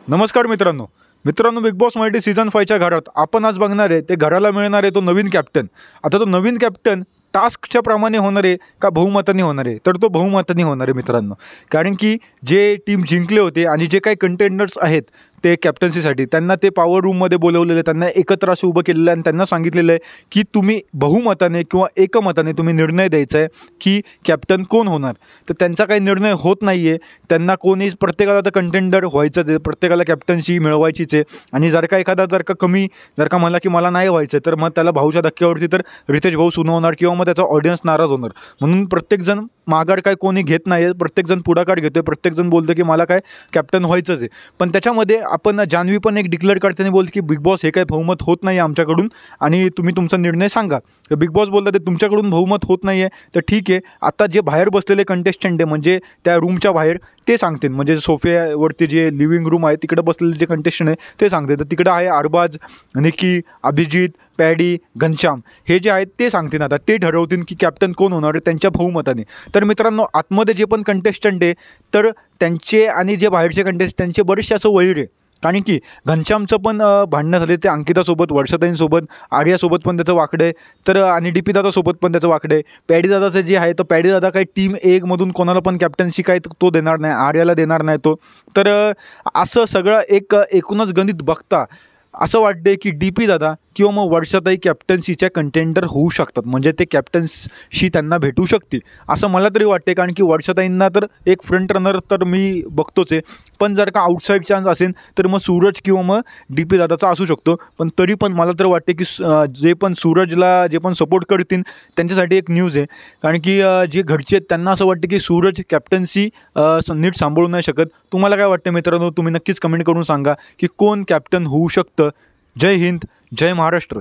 नमस्कार मित्रांनो. Big boss Marathi season 5च्या घरात आपण आज बघणार आहे ते घराला मिळणार आहे तो नवीन कॅप्टन. आता तो नवीन कॅप्टन टास्कच्या प्रमाणे होणार आहे का बहुमताने होणार आहे? तर तो बहुमताने होणार आहे मित्रांनो. कारण की जे टीम जिंकले होते आणि जे काही कंटेंडर्स आहेत ते कॅप्टन्सीसाठी, त्यांना ते पॉवर रूममध्ये बोलवलेलं आहे, त्यांना एकत्र असं उभं केलेलं आहे आणि त्यांना सांगितलेलं आहे की तुम्ही बहुमताने किंवा एकमताने तुम्ही निर्णय द्यायचा आहे की कॅप्टन कोण होणार. तर त्यांचा काही निर्णय होत नाही आहे. त्यांना कोणी, प्रत्येकाला तर कंटेंडर व्हायचंच आहे, प्रत्येकाला कॅप्टन्सी मिळवायचीच आहे. आणि जर का एखादा जर का म्हणला की मला नाही व्हायचं तर मग त्याला भाऊच्या धक्क्यावरती तर रितेश भाऊ सुनवणार किंवा मग त्याचा ऑडियन्स नाराज होणार. म्हणून प्रत्येकजण माघार काय कोणी घेत नाही आहे, प्रत्येकजण पुढाकार घेतो आहे, प्रत्येकजण बोलतं की मला काय कॅप्टन व्हायचंच आहे. पण त्याच्यामध्ये आपण जान्हवी पण एक डिक्लेअर करताना बोलते की बिग बॉस हे काही बहुमत होत नाही आमच्याकडून आणि तुम्ही तुमचा निर्णय सांगा. तर बिग बॉस बोलतात ते तुमच्याकडून बहुमत होत नाही आहे तर ठीक आहे, आता जे बाहेर बसलेले कंटेस्टंट आहे म्हणजे त्या रूमच्या बाहेर ते सांगतील, म्हणजे सोफ्यावरती जे लिव्हिंग रूम आहे तिकडे बसलेले जे कंटेस्टंट आहे ते सांगते. तर तिकडं आहे अरबाज, निकी, अभिजित, पॅडी, घनश्याम, हे जे आहेत ते सांगतील. आता ते ठरवतील की कॅप्टन कोण होणार आहे त्यांच्या बहुमताने. तर मित्रांनो, आतमध्ये जे पण कंटेस्टंट आहे तर त्यांचे आणि जे बाहेरचे कंटेस्टंटचे बरेचसे असं वैर आहे. कारण की घनश्यामचं पण भांडणं झाले ते अंकितासोबत, वर्षाताईंसोबत, आर्यासोबत पण त्याचं वाकडं आहे. तर आणि डी पी दादासोबत पण त्याचं वाकडं आहे. पॅडी दादाचं जे आहे तर पॅडी दादा काही टीम एकमधून कोणाला पण कॅप्टन्सी काय तो देणार नाही, आर्याला देणार नाही तो. तर असं सगळं एकूणच गणित बघता असं वाटतंय की डी पी दादा किंवा मग वर्षाताई कॅप्टन्सीच्या कंटेंडर होऊ शकतात, म्हणजे ते कॅप्टन्सी त्यांना भेटू शकते असं मला तरी वाटते. कारण की वर्षाताईंना तर एक फ्रंट रनर तर मी बघतोच आहे, पण जर का आउटसाईड चान्स असेल तर मग सूरज किंवा मग डी पी दादाचा असू शकतो. पण तरी पण मला तर वाटते की जे पण सूरजला जे पण सपोर्ट करतील त्यांच्यासाठी एक न्यूज आहे. कारण की जे घरचे आहेत त्यांना असं वाटतं की सूरज कॅप्टन्सी नीट सांभाळू नाही शकत. तुम्हाला काय वाटतं मित्रांनो? तुम्ही नक्कीच कमेंट करून सांगा की कोण कॅप्टन होऊ शकतं. जय हिंद, जय महाराष्ट्र.